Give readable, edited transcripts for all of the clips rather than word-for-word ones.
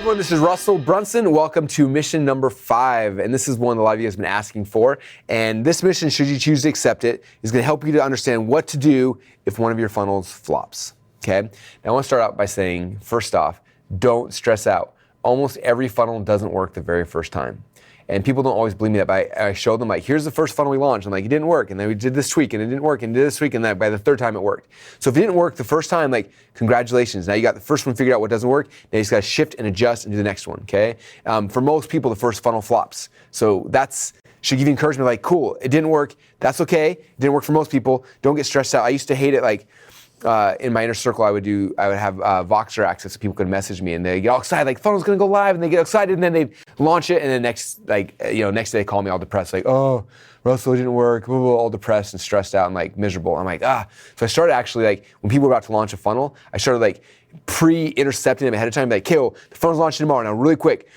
everyone, this is Russell Brunson. Welcome to mission number 5. And this is one that a lot of you guys have been asking for. And this mission, should you choose to accept it, is going to help you to understand what to do if one of your funnels flops. Okay? Now I want to start out by saying, first off, don't stress out. Almost every funnel doesn't work the very first time. And people don't always believe me that, but I show them, like, here's the first funnel we launched. I'm like, it didn't work. And then we did this tweak and it didn't work and did this tweak, and then by the third time it worked. So if it didn't work the first time, like, congratulations. Now you got the first one figured out what doesn't work. Now you just got to shift and adjust and do the next one, okay? For most people, the first funnel flops. So that's should give you encouragement, like, cool, it didn't work. That's okay. It didn't work for most people. Don't get stressed out. I used to hate it, like, in my inner circle, I would have Voxer access so people could message me and they get all excited, like, funnel's gonna go live, and they get excited, and then they launch it, and then next day they call me all depressed, like, oh, Russell, it didn't work, blah, blah, blah, all depressed and stressed out and like miserable. I'm like, So I started actually, like, when people were about to launch a funnel, I started like pre-intercepting them ahead of time, like, okay, well, the funnel's launching tomorrow. Now, really quick,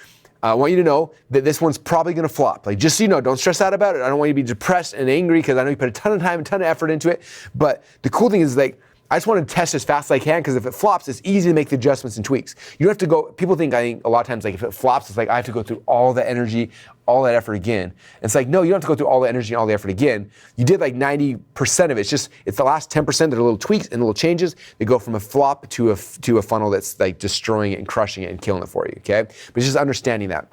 I want you to know that this one's probably gonna flop. Like, just so you know, don't stress out about it. I don't want you to be depressed and angry because I know you put a ton of time and a ton of effort into it. But the cool thing is, like, I just want to test as fast as I can, because if it flops, it's easy to make the adjustments and tweaks. You don't have to go, people think, I think a lot of times, like, if it flops, it's like I have to go through all the energy, all that effort again. And it's like, no, you don't have to go through all the energy and all the effort again. You did like 90% of it. It's the last 10% that are little tweaks and little changes that go from a flop to a funnel that's like destroying it and crushing it and killing it for you, okay? But it's just understanding that.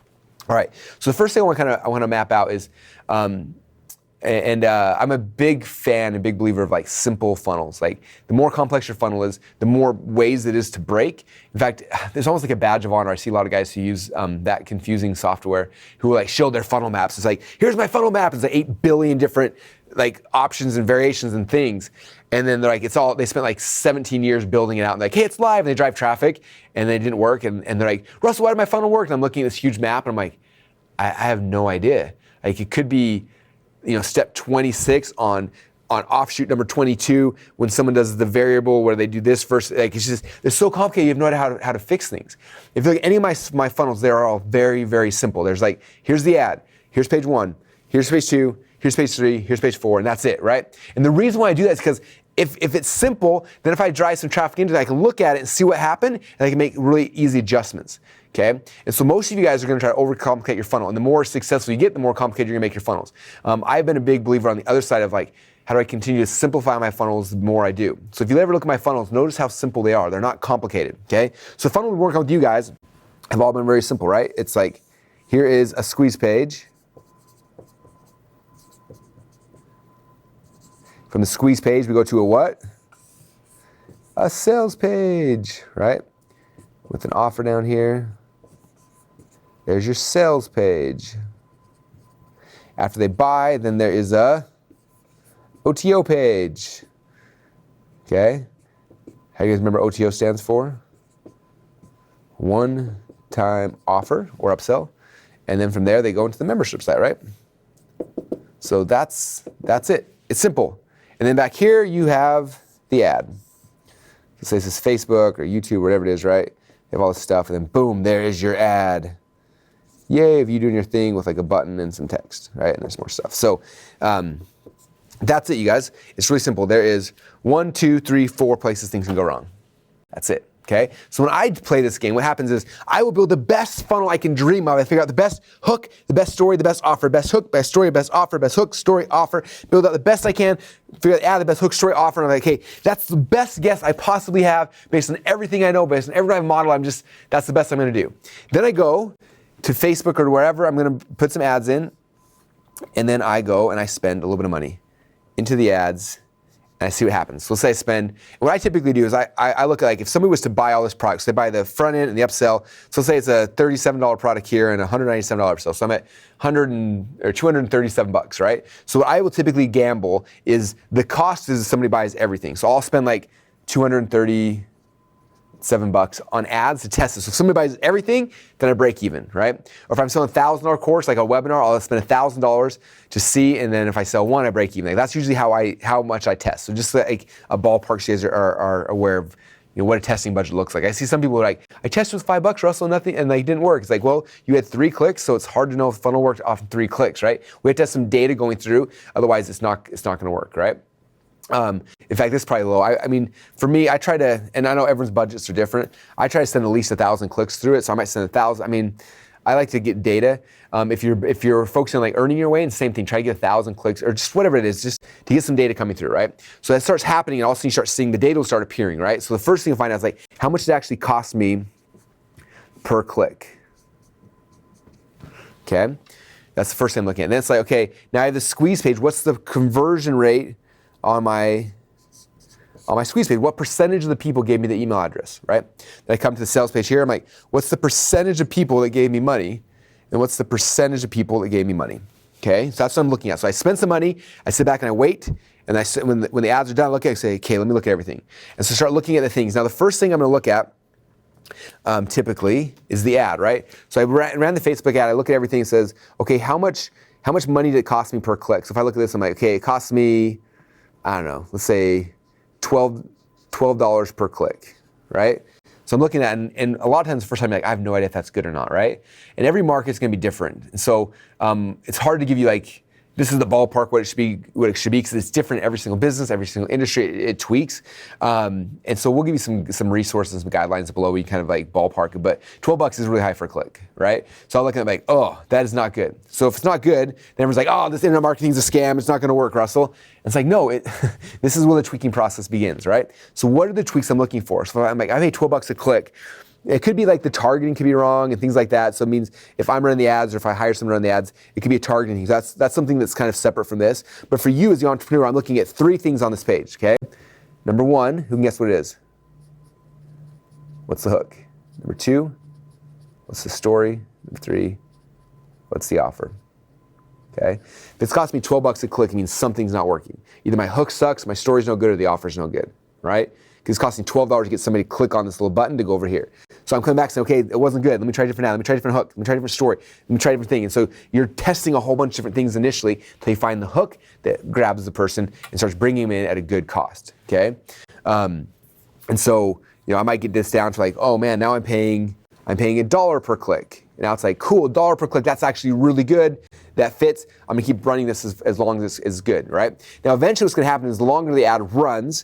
All right, so the first thing I want to map out is, I'm a big fan and big believer of, like, simple funnels. Like, the more complex your funnel is, the more ways it is to break. In fact, there's almost like a badge of honor. I see a lot of guys who use that confusing software who, like, show their funnel maps. It's like, here's my funnel map. It's like 8 billion different, like, options and variations and things. And then they're like, they spent like 17 years building it out, and like, hey, it's live, and they drive traffic, and it didn't work. And they're like, Russell, why did my funnel work? And I'm looking at this huge map, and I'm like, I have no idea. Like, it could be, step 26 on offshoot number 22, when someone does the variable where they do this first. Like, it's so complicated, you have no idea how to fix things. If you look at any of my funnels, they are all very, very simple. There's like, here's the ad, here's page 1, here's page 2, here's page 3, here's page 4, and that's it, right? And the reason why I do that is because if it's simple, then if I drive some traffic into it, I can look at it and see what happened, and I can make really easy adjustments. Okay, and so most of you guys are going to try to overcomplicate your funnel, and the more successful you get, the more complicated you're going to make your funnels. I've been a big believer on the other side of, like, how do I continue to simplify my funnels the more I do? So if you ever look at my funnels, notice how simple they are. They're not complicated. Okay, so the funnel we work on with you guys have all been very simple, right? It's like, here is a squeeze page. From the squeeze page, we go to a what? A sales page, right? With an offer down here. There's your sales page. After they buy, then there is a OTO page. Okay? How do you guys remember OTO stands for? One time offer or upsell. And then from there, they go into the membership site, right? So that's it. It's simple. And then back here, you have the ad. Let's say this is Facebook or YouTube, whatever it is, right? You have all this stuff, and then boom, there is your ad. Yay, of you doing your thing with like a button and some text, right? And there's more stuff. So that's it, you guys. It's really simple. There is 1, 2, 3, 4 places things can go wrong. That's it. Okay? So when I play this game, what happens is I will build the best funnel I can dream of. I figure out the best hook, the best story, the best offer, best hook, best story, best offer, best hook, story, offer, build out the best I can, figure out the best hook, story, offer, and I'm like, hey, that's the best guess I possibly have based on everything I know, based on every model. That's the best I'm gonna do. Then I go to Facebook or wherever, I'm gonna put some ads in, and then I go and I spend a little bit of money into the ads, and I see what happens. So let's say I spend, what I typically do is I look at, like, if somebody was to buy all this product, so they buy the front end and the upsell, so let's say it's a $37 product here and a $197 upsell, so I'm at $237, right? So what I will typically gamble is the cost is somebody buys everything. So I'll spend like $237 on ads to test it. So if somebody buys everything, then I break even, right? Or if I'm selling a $1,000 course, like a webinar, I'll spend $1,000 to see, and then if I sell one, I break even. Like, that's usually how much I test. So just like a ballpark, so you guys are aware of, what a testing budget looks like. I see some people are like, I tested with $5, Russell, nothing, and like didn't work. It's like, well, you had 3 clicks, so it's hard to know if the funnel worked off 3 clicks, right? We have to have some data going through, otherwise it's not gonna work, right? In fact, this is probably low. I mean, for me, I try to, and I know everyone's budgets are different. I try to send at least 1,000 clicks through it. So I might send 1,000. I mean, I like to get data. If you're focusing on like earning your way, and same thing, try to get 1,000 clicks or just whatever it is, just to get some data coming through, right? So that starts happening, and all of a sudden you start seeing the data will start appearing, right? So the first thing to find out is like, how much it actually cost me per click? Okay, that's the first thing I'm looking at. And then it's like, okay, now I have the squeeze page. What's the conversion rate on my squeeze page? What percentage of the people gave me the email address, right? Then I come to the sales page here. I'm like, what's the percentage of people that gave me money? And what's the percentage of people that gave me money? Okay, so that's what I'm looking at. So I spend some money, I sit back and I wait, and when the ads are done, I look at it, I say, okay, let me look at everything. And so start looking at the things. Now the first thing I'm gonna look at typically is the ad, right? So I ran the Facebook ad, I look at everything, it says, okay, how much money did it cost me per click? So if I look at this, I'm like, okay, it costs me, I don't know, let's say $12 per click, right? So I'm looking at, and a lot of times the first time I'm like, I have no idea if that's good or not, right? And every market's gonna be different. And so it's hard to give you like, this is the ballpark what it should be, because it's different in every single business, every single industry, it tweaks. And so we'll give you some resources, some guidelines below where you kind of like ballpark it, but $12 is really high for a click, right? So I'm looking at like, oh, that is not good. So if it's not good, then everyone's like, oh, this internet marketing is a scam, it's not gonna work, Russell. And it's like, no, this is where the tweaking process begins, right? So what are the tweaks I'm looking for? So I'm like, I pay $12 a click. It could be like the targeting could be wrong and things like that. So it means if I'm running the ads or if I hire someone to run the ads, it could be a targeting. That's something that's kind of separate from this. But for you as the entrepreneur, I'm looking at 3 things on this page, okay? Number 1, who can guess what it is? What's the hook? Number 2, what's the story? Number 3, what's the offer? Okay? If it's cost me $12 a click, it means something's not working. Either my hook sucks, my story's no good, or the offer's no good, right? Because it's costing $12 to get somebody to click on this little button to go over here. So I'm coming back saying, okay, it wasn't good. Let me try a different ad. Let me try a different hook. Let me try a different story. Let me try a different thing. And so you're testing a whole bunch of different things initially until you find the hook that grabs the person and starts bringing them in at a good cost, okay? And so, I might get this down to like, oh man, now I'm paying $1 per click. And now it's like, cool, $1 per click, that's actually really good. That fits. I'm gonna keep running this as long as this is good, right? Now eventually what's gonna happen is the longer the ad runs,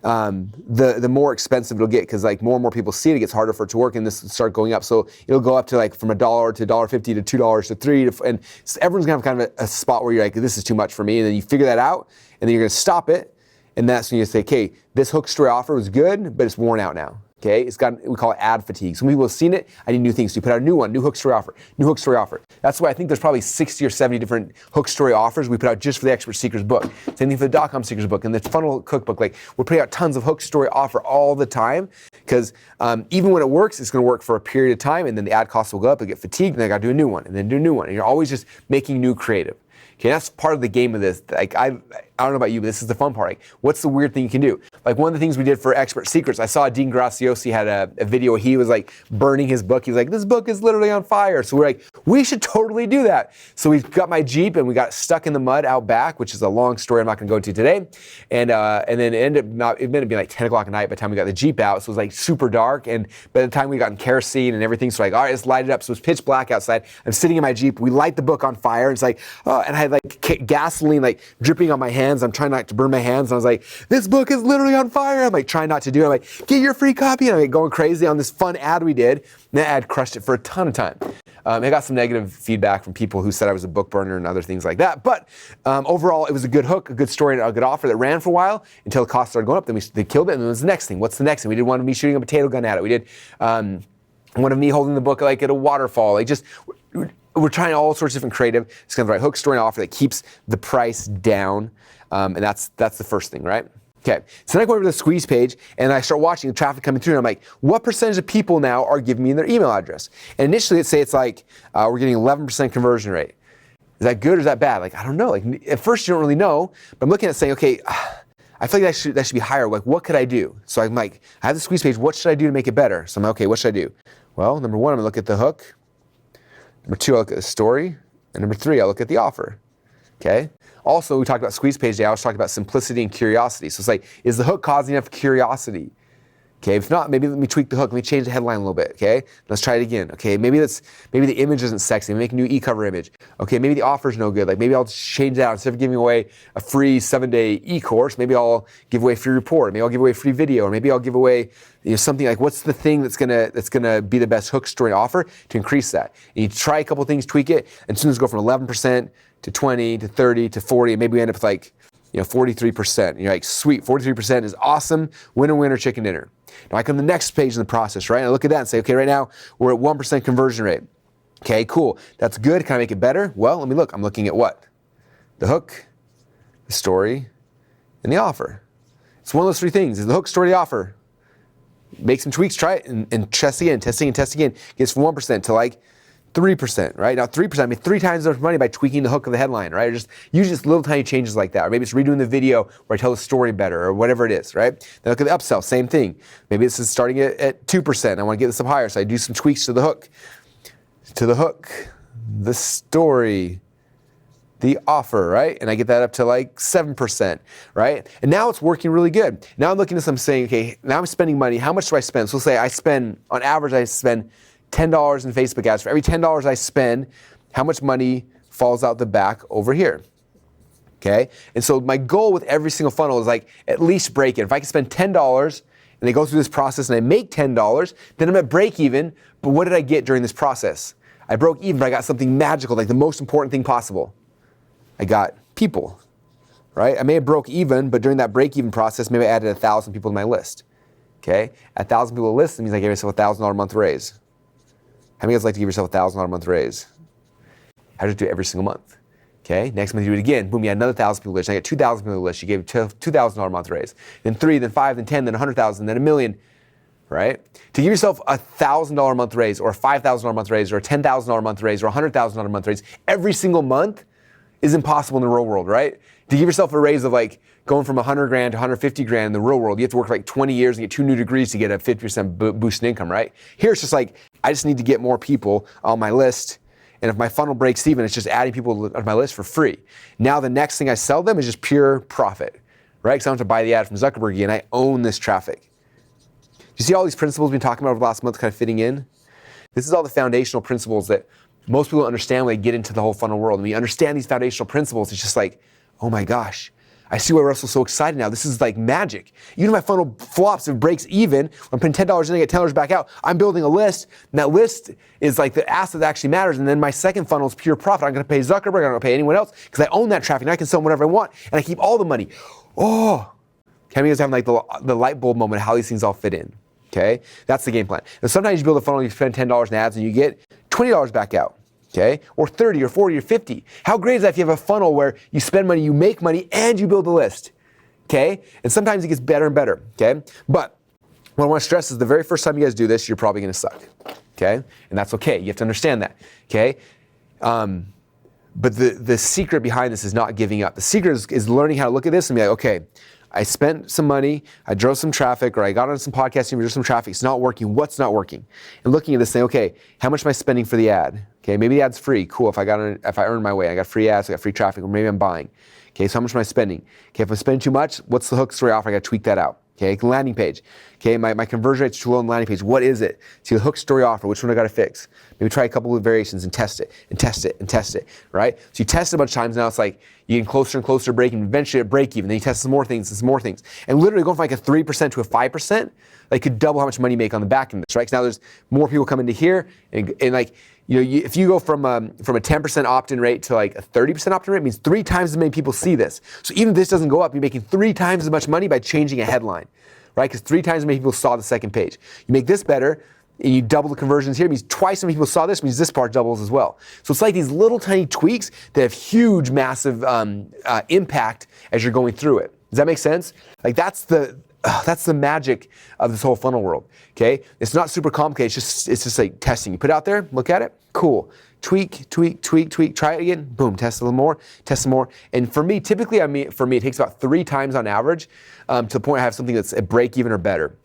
the more expensive it'll get, because like more and more people see it, it gets harder for it to work, and this will start going up. So it'll go up to like from $1 to $1.50 to $2 to $3, and so everyone's gonna have kind of a spot where you're like, this is too much for me, and then you figure that out, and then you're gonna stop it, and that's when you say, okay, this hook story offer was good, but it's worn out now. Okay, we call it ad fatigue. Some people have seen it, I need new things. So you put out a new one, new hook story offer, new hook story offer. That's why I think there's probably 60 or 70 different hook story offers we put out just for the Expert Seekers book. Same thing for the .com Seekers book and the Funnel Cookbook. Like, we're putting out tons of hook story offer all the time, because even when it works, it's gonna work for a period of time, and then the ad costs will go up, it'll get fatigued, and then I gotta do a new one, and then do a new one. And you're always just making new creative. Okay, that's part of the game of this. Like, I don't know about you, but this is the fun part. Like, what's the weird thing you can do? Like, one of the things we did for Expert Secrets, I saw Dean Graziosi had a video. He was like burning his book. He was like, this book is literally on fire. So we're like, we should totally do that. So we got my Jeep and we got stuck in the mud out back, which is a long story I'm not gonna go into today. And then it ended up being like 10 o'clock at night by the time we got the Jeep out. So it was like super dark. And by the time we got in kerosene and everything, so like, all right, let's light it up. So it's pitch black outside. I'm sitting in my Jeep. We light the book on fire. And it's like, oh, and I had like gasoline like dripping on my hands. I'm trying not to burn my hands. And I was like, this book is literally on fire. I'm like trying not to do it. I'm like, get your free copy. And I'm like going crazy on this fun ad we did. And that ad crushed it for a ton of time. I got some negative feedback from people who said I was a book burner and other things like that. But overall, it was a good hook, a good story, and a good offer that ran for a while until the costs started going up. Then they killed it. And then it was the next thing. What's the next thing? We did one of me shooting a potato gun at it. We did one of me holding the book like at a waterfall. Like, just, we're trying all sorts of different creative. It's kind of the right hook, story, and offer that keeps the price down. And that's the first thing, right? Okay, so then I go over to the squeeze page and I start watching the traffic coming through, and I'm like, what percentage of people now are giving me their email address? And initially it's like, we're getting 11% conversion rate. Is that good or is that bad? Like, I don't know. Like, at first you don't really know, but I'm looking at it saying, okay, I feel like that should be higher. Like, what could I do? So I'm like, I have the squeeze page, what should I do to make it better? So I'm like, okay, what should I do? Well, number 1, I'm gonna look at the hook. Number 2, I'll look at the story. And number 3, I'll look at the offer. Okay? Also, we talked about squeeze page day. I was talking about simplicity and curiosity. So it's like, is the hook causing enough curiosity? Okay, if not, maybe let me tweak the hook. Let me change the headline a little bit. Okay, let's try it again. Okay, maybe the image isn't sexy. Make a new e-cover image. Okay, maybe the offer's no good. Like maybe I'll change that out. Instead of giving away a free 7-day e-course, maybe I'll give away a free report. Maybe I'll give away a free video, or maybe I'll give away something like, what's the thing that's gonna be the best hook story offer to increase that. And you try a couple things, tweak it, and as soon as it go from 11% to 20 to 30 to 40, and maybe we end up with like 43%. And you're like, sweet, 43% is awesome. Winner, winner, chicken dinner. Now I come to the next page in the process, right? And I look at that and say, okay, right now we're at 1% conversion rate. Okay, cool. That's good. Can I make it better? Well, let me look. I'm looking at what? The hook, the story, and the offer. It's one of those three things. Is the hook, story, the offer. Make some tweaks, try it, and test again, test again. Gets from 1% to like 3%, right? Now 3%, I mean 3 times as much money by tweaking the hook of the headline, right? Or just usually just little tiny changes like that. Or maybe it's redoing the video where I tell the story better or whatever it is, right? Then look at the upsell, same thing. Maybe this is starting at 2%. I want to get this up higher, so I do some tweaks to the hook, the story, the offer, right? And I get that up to like 7%, right? And now it's working really good. Now I'm looking at this, I'm saying, okay, now I'm spending money. How much do I spend? So let's say on average, I spend $10 in Facebook ads. For every $10 I spend, how much money falls out the back over here? Okay? And so my goal with every single funnel is like at least break even. If I can spend $10 and they go through this process and I make $10, then I'm at break even. But what did I get during this process? I broke even, but I got something magical, like the most important thing possible. I got people, right? I may have broke even, but during that break even process, maybe I added 1,000 people to my list. Okay? 1,000 people to the list, that means I gave myself a $1,000 a month raise. How many of you guys like to give yourself a $1,000 a month raise? How do you do it every single month? Okay, next month you do it again. Boom, you had another 1,000 people list. I got 2,000 people list. You gave $2,000 a month raise. Then 3, then 5, then 10, then 100,000, then 1,000,000, right? To give yourself a $1,000 a month raise, or a $5,000 a month raise, or a $10,000 a month raise, or a $100,000 a month raise every single month is impossible in the real world, right? To give yourself a raise of like going from 100 grand to 150 grand in the real world, you have to work for like 20 years and get 2 new degrees to get a 50% boost in income, right? Here it's just like, I just need to get more people on my list. And if my funnel breaks even, it's just adding people to my list for free. Now the next thing I sell them is just pure profit, right? Because I don't have to buy the ad from Zuckerberg again. I own this traffic. You see all these principles we've been talking about over the last month kind of fitting in? This is all the foundational principles that most people don't understand when they get into the whole funnel world. And when you understand these foundational principles, it's just like, oh my gosh, I see why Russell's so excited now. This is like magic. Even if my funnel flops and breaks even, I'm putting $10 in, I get $10 back out. I'm building a list, and that list is like the asset that actually matters. And then my second funnel is pure profit. I'm going to pay Zuckerberg, I'm going to pay anyone else because I own that traffic and I can sell them whatever I want, and I keep all the money. Oh, can you guys have like the light bulb moment of how these things all fit in? Okay, that's the game plan. And sometimes you build a funnel, you spend $10 in ads, and you get $20 back out. Okay, or 30 or 40 or 50. How great is that if you have a funnel where you spend money, you make money, and you build a list? Okay, and sometimes it gets better and better. Okay, but what I want to stress is the very first time you guys do this, you're probably going to suck. Okay, and that's okay. You have to understand that. Okay, but the secret behind this is not giving up. The secret is learning how to look at this and be like, okay, I spent some money, I drove some traffic, or I got on some podcasting, drove some traffic, it's not working, what's not working? And looking at this saying, okay, how much am I spending for the ad? Okay, maybe the ad's free, cool, if I earned my way, I got free ads, I got free traffic, or maybe I'm buying. Okay, so how much am I spending? Okay, if I'm spending too much, what's the hook story offer? I gotta tweak that out. Okay, landing page. Okay, my conversion rate's too low on the landing page. What is it? See the hook story offer, which one I gotta fix? Maybe try a couple of variations and test it, and test it, and test it, right? So you test it a bunch of times, now it's like you're getting closer and closer to breaking, eventually at break even, then you test some more things and some more things. And literally going from like a 3% to a 5%, like could double how much money you make on the back end of this, right? 'Cause now there's more people coming to here, and like, if you go from a 10% opt-in rate to like a 30% opt-in rate, it means 3 times as many people see this. So even if this doesn't go up, you're making 3 times as much money by changing a headline, right? Because 3 times as many people saw the second page. You make this better, and you double the conversions here, it means twice as many people saw this, means this part doubles as well. So it's like these little tiny tweaks that have huge, massive impact as you're going through it. Does that make sense? Like that's the magic of this whole funnel world, okay? It's not super complicated, it's just like testing. You put it out there, look at it, cool. Tweak, try it again, boom, test a little more, test some more. And for me, typically, it takes about 3 times on average to the point I have something that's a break even or better.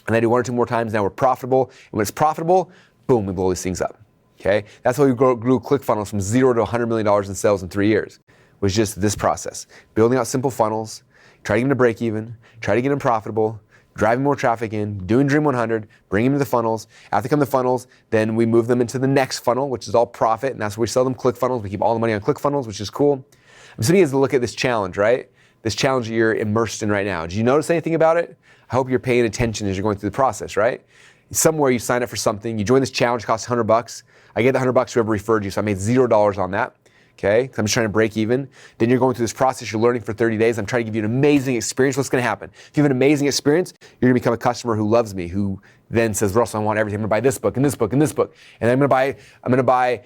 And I do 1 or 2 more times, now we're profitable. And when it's profitable, boom, we blow these things up, okay? That's how we grew ClickFunnels from 0 to $100 million in sales in 3 years, was just this process. Building out simple funnels, try to get them to break even, try to get them profitable, driving more traffic in, doing Dream 100, bringing them to the funnels. After they come to the funnels, then we move them into the next funnel, which is all profit, and that's where we sell them ClickFunnels. We keep all the money on ClickFunnels, which is cool. I'm sitting here to look at this challenge, right? This challenge that you're immersed in right now. Did you notice anything about it? I hope you're paying attention as you're going through the process, right? Somewhere you sign up for something, you join this challenge, it costs $100. I get the $100 whoever referred you, so I made $0 on that. Okay, I'm just trying to break even. Then you're going through this process, you're learning for 30 days. I'm trying to give you an amazing experience. What's gonna happen? If you have an amazing experience, you're gonna become a customer who loves me, who then says, Russell, I want everything. I'm gonna buy this book and this book and this book. And then I'm gonna buy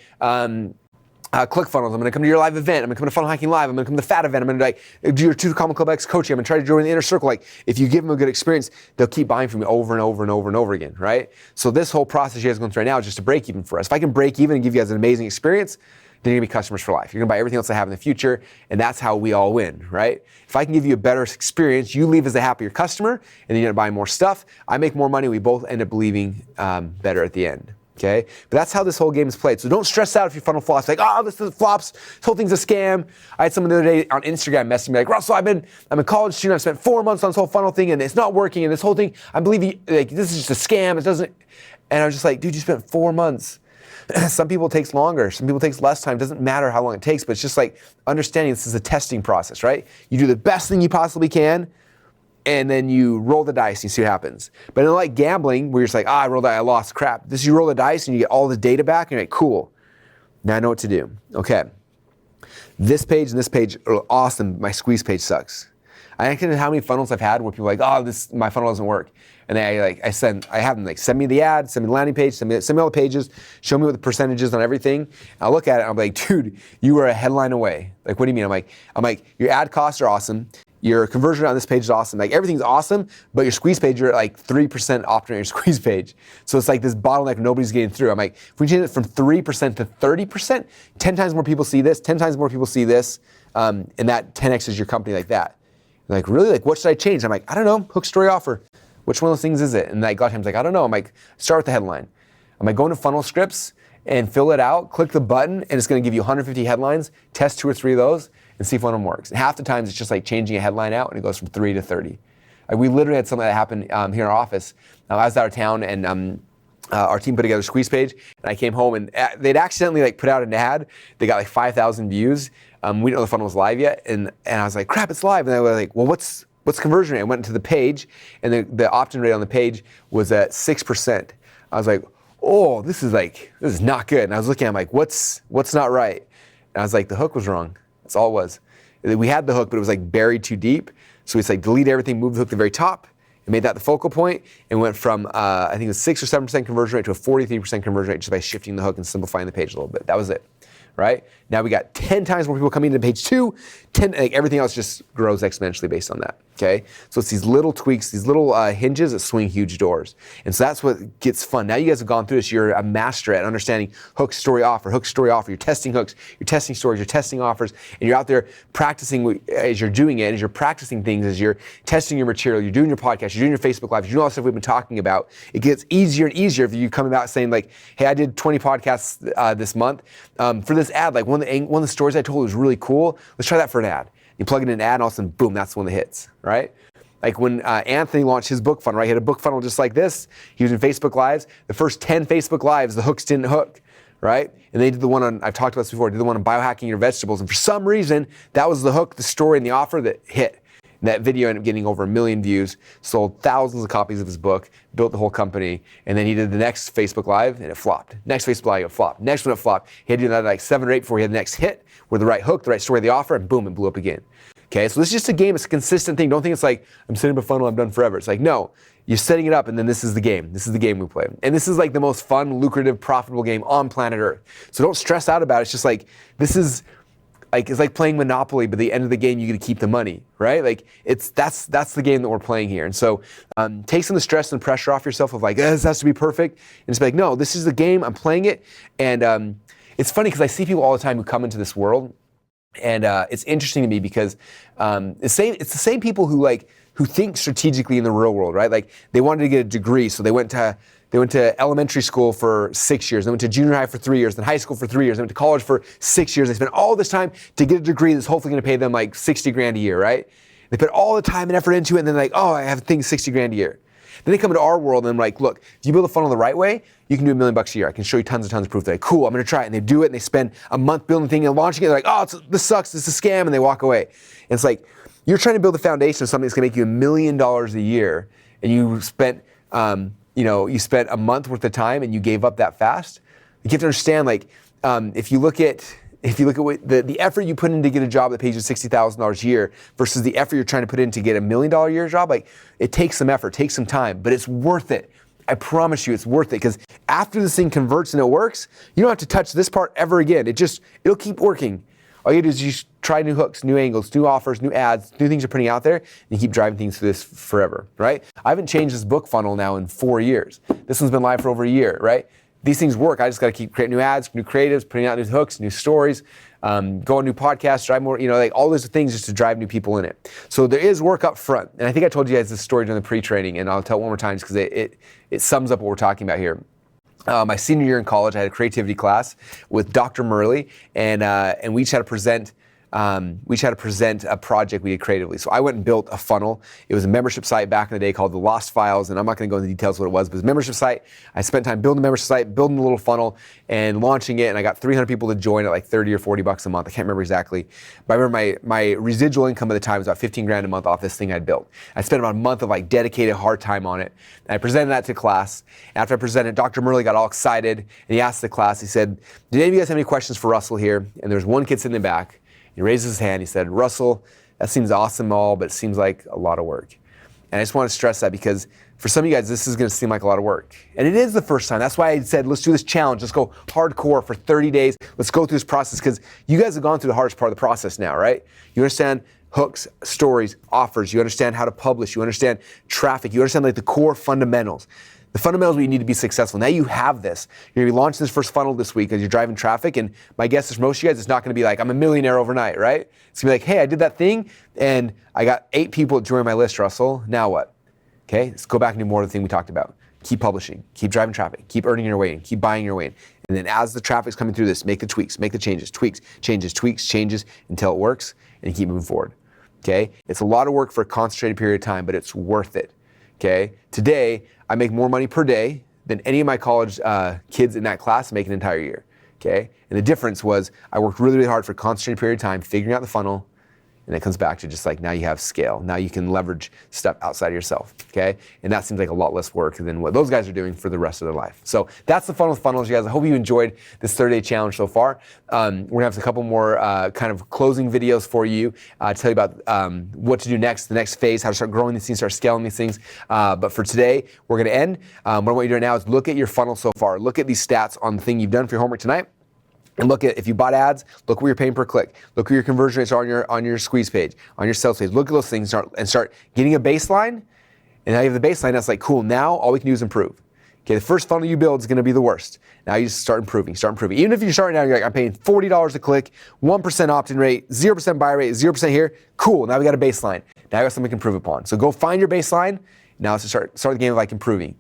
ClickFunnels. I'm gonna come to your live event. I'm gonna come to Funnel Hacking Live. I'm gonna come to the FAT event. I'm gonna do your 2 Common Club X coaching. I'm gonna try to join the inner circle. Like, if you give them a good experience, they'll keep buying from you over and over and over and over again, right? So this whole process you guys are going through right now is just a break even for us. If I can break even and give you guys an amazing experience, then you're gonna be customers for life. You're gonna buy everything else I have in the future, and that's how we all win, right? If I can give you a better experience, you leave as a happier customer, and then you're gonna buy more stuff. I make more money, we both end up leaving better at the end, okay? But that's how this whole game is played. So don't stress out if your funnel flops, like, oh, this flops, this whole thing's a scam. I had someone the other day on Instagram messaging me like, Russell, I'm a college student, I've spent 4 months on this whole funnel thing, and it's not working, and this whole thing, I believe like, this is just a scam, it doesn't, and I was just like, dude, you spent 4 months. Some people it takes longer, some people it takes less time. It doesn't matter how long it takes, but it's just like understanding this is a testing process, right? You do the best thing you possibly can, and then you roll the dice and you see what happens. But in like gambling, where you're just like, I rolled the dice, I lost, crap. This, you roll the dice and you get all the data back, and you're like, cool, now I know what to do. Okay, this page and this page are awesome. My squeeze page sucks. I can't know how many funnels I've had where people are like, oh, my funnel doesn't work. And I have them like, send me the ad, send me the landing page, send me all the pages, show me what the percentage is on everything. And I'll look at it and I'm like, dude, you are a headline away. Like, what do you mean? I'm like, your ad costs are awesome. Your conversion on this page is awesome. Like, everything's awesome, but your squeeze page, you're at like 3% often on your squeeze page. So it's like this bottleneck nobody's getting through. I'm like, if we change it from 3% to 30%, 10 times more people see this, 10 times more people see this, and that 10x is your company like that. They're like, really? Like, what should I change? I'm like, I don't know, hook, story, offer. Which one of those things is it? And like, a lot of times like, I don't know. I'm like, start with the headline. I'm like, go into funnel scripts and fill it out, click the button, and it's gonna give you 150 headlines, test 2 or 3 of those, and see if one of them works. And half the times it's just like changing a headline out, and it goes from 3 to 30. Like, we literally had something that happened here in our office. I was out of town, and our team put together a squeeze page, and I came home, and they'd accidentally like put out an ad. They got like 5,000 views. We didn't know the funnel was live yet, and I was like, crap, it's live. And I was like, well, what's conversion rate? I went into the page, and the opt-in rate on the page was at 6%. I was like, oh, this is not good. And I was looking at it, I'm like, what's not right? And I was like, the hook was wrong. That's all it was. We had the hook, but it was like buried too deep. So it's like delete everything, move the hook to the very top, and made that the focal point, and went from I think it was 6 or 7% conversion rate to a 43% conversion rate just by shifting the hook and simplifying the page a little bit. That was it. Right? Now we got 10 times more people coming to page 2, like everything else just grows exponentially based on that, okay? So it's these little tweaks, these little hinges that swing huge doors. And so that's what gets fun. Now you guys have gone through this, you're a master at understanding hook, story, offer, you're testing hooks, you're testing stories, you're testing offers, and you're out there practicing as you're doing it, as you're practicing things, as you're testing your material, you're doing your podcast, you're doing your Facebook Live, you're doing all the stuff we've been talking about. It gets easier and easier if you come about saying like, hey, I did 20 podcasts this month. For this ad, like one of the stories I told was really cool. Let's try that for an ad. You plug it in an ad, and all of a sudden, boom, that's one that hits, right? Like when Anthony launched his book funnel, right? He had a book funnel just like this. He was in Facebook Lives. The first 10 Facebook Lives, the hooks didn't hook, right? And they did the one on, I've talked about this before, did the one on biohacking your vegetables. And for some reason, that was the hook, the story, and the offer that hit. And that video ended up getting over 1 million views, sold thousands of copies of his book, built the whole company, and then he did the next Facebook Live, and it flopped. Next Facebook Live, it flopped. Next one, it flopped. He had to do another like 7 or 8 before he had the next hit, with the right hook, the right story, the offer, and boom, it blew up again. Okay, so this is just a game, it's a consistent thing. Don't think it's like, I'm setting up a funnel, I'm done forever. It's like, no, you're setting it up, and then this is the game. This is the game we play. And this is like the most fun, lucrative, profitable game on planet Earth. So don't stress out about it. It's just like, this is, like, it's like playing Monopoly, but at the end of the game, you get to keep the money, right? Like, that's the game that we're playing here. And so take some of the stress and pressure off yourself of like, this has to be perfect. And just be like, no, this is the game, I'm playing it. And it's funny because I see people all the time who come into this world, and it's interesting to me because it's the same people who think strategically in the real world, right? Like, they wanted to get a degree, so they went to elementary school for 6 years, they went to junior high for 3 years, then high school for 3 years, they went to college for 6 years. They spent all this time to get a degree that's hopefully gonna pay them like 60 grand a year, right? They put all the time and effort into it, and then they're like, oh, I have things 60 grand a year. Then they come into our world and I'm like, look, if you build a funnel the right way, you can do $1 million a year. I can show you tons of proof. They're like, cool, I'm gonna try it. And they do it and they spend a month building the thing and launching it. They're like, oh, this sucks, this is a scam, and they walk away. And it's like, you're trying to build a foundation of something that's gonna make you $1 million a year, and you spent, you spent a month worth of time and you gave up that fast. You have to understand, like, if you look at what the effort you put in to get a job that pays you $60,000 a year versus the effort you're trying to put in to get $1 million a year job, like, it takes some effort, takes some time, but it's worth it. I promise you it's worth it, because after this thing converts and it works, you don't have to touch this part ever again. It'll keep working. All you do is you try new hooks, new angles, new offers, new ads, new things you're putting out there, and you keep driving things through this forever, right? I haven't changed this book funnel now in 4 years. This one's been live for over a year, right? These things work. I just got to keep creating new ads, new creatives, putting out new hooks, new stories, go on new podcasts, drive more, like all those things just to drive new people in it. So there is work up front. And I think I told you guys this story during the pre-training, and I'll tell it one more time just because it sums up what we're talking about here. My senior year in college, I had a creativity class with Dr. Murley, and we each had to present a project we did creatively. So I went and built a funnel. It was a membership site back in the day called the Lost Files, and I'm not going to go into the details of what it was, but it was a membership site. I spent time building the membership site, building the little funnel, and launching it, and I got 300 people to join at like 30 or 40 bucks a month. I can't remember exactly, but I remember my residual income at the time was about 15 grand a month off this thing I'd built. I spent about a month of like dedicated hard time on it, and I presented that to class. After I presented, Dr. Murley got all excited, and he asked the class, he said, did any of you guys have any questions for Russell here? And there was one kid sitting in the back. He raised his hand, he said, Russell, that seems awesome all, but it seems like a lot of work. And I just want to stress that, because for some of you guys, this is going to seem like a lot of work. And it is the first time. That's why I said, let's do this challenge. Let's go hardcore for 30 days. Let's go through this process, because you guys have gone through the hardest part of the process now, right? You understand hooks, stories, offers. You understand how to publish. You understand traffic. You understand like the core fundamentals. The fundamentals where you need to be successful. Now you have this. You're gonna be launching this first funnel this week as you're driving traffic, and my guess is for most of you guys, it's not gonna be like, I'm a millionaire overnight, right? It's gonna be like, hey, I did that thing, and I got 8 people that joined my list, Russell. Now what? Okay, let's go back and do more of the thing we talked about. Keep publishing, keep driving traffic, keep earning your way in, keep buying your way in. And then as the traffic's coming through this, make the tweaks, make the changes, tweaks, changes until it works, and you keep moving forward, okay? It's a lot of work for a concentrated period of time, but it's worth it, okay? Today, I make more money per day than any of my college kids in that class make an entire year, okay? And the difference was I worked really, really hard for a concentrated period of time, figuring out the funnel, and it comes back to just like, now you have scale. Now you can leverage stuff outside of yourself, okay? And that seems like a lot less work than what those guys are doing for the rest of their life. So that's the fun with funnels, you guys. I hope you enjoyed this 30-day challenge so far. We're gonna have a couple more kind of closing videos for you to tell you about what to do next, the next phase, how to start growing these things, start scaling these things. But for today, we're gonna end. What I want you to do now is look at your funnel so far. Look at these stats on the thing you've done for your homework tonight. And look at, if you bought ads, look what you're paying per click. Look what your conversion rates are on your squeeze page, on your sales page. Look at those things and start getting a baseline. And now you have the baseline, that's like, cool, now all we can do is improve. Okay, the first funnel you build is gonna be the worst. Now you just start improving. Even if you're starting out, you're like, I'm paying $40 a click, 1% opt-in rate, 0% buy rate, 0% here. Cool, now we got a baseline. Now I got something we can improve upon. So go find your baseline. Now let's start the game of like improving,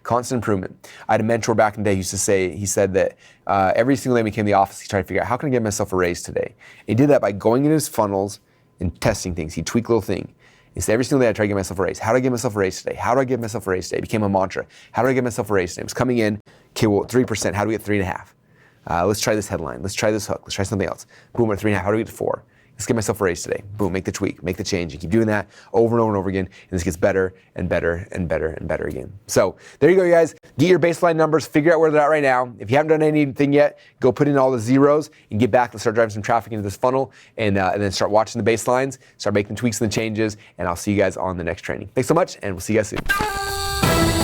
constant improvement. I had a mentor back in the day who used to say, he said that every single day when he came to the office, he tried to figure out, how can I get myself a raise today? And he did that by going into his funnels and testing things. He'd tweak little thing. He said, every single day I try to get myself a raise. How do I get myself a raise today? How do I get myself a raise today? It became a mantra. How do I get myself a raise today? It was coming in, okay, well, 3%, how do we get 3.5? Let's try this headline. Let's try this hook. Let's try something else. Boom, we're at 3.5. How do we get to 4? Let's get myself a raise today. Boom, make the tweak, make the change, and keep doing that over and over and over again, and this gets better and better and better and better again. So there you go, you guys. Get your baseline numbers, figure out where they're at right now. If you haven't done anything yet, go put in all the zeros and get back and start driving some traffic into this funnel, and then start watching the baselines, start making the tweaks and the changes, and I'll see you guys on the next training. Thanks so much, and we'll see you guys soon.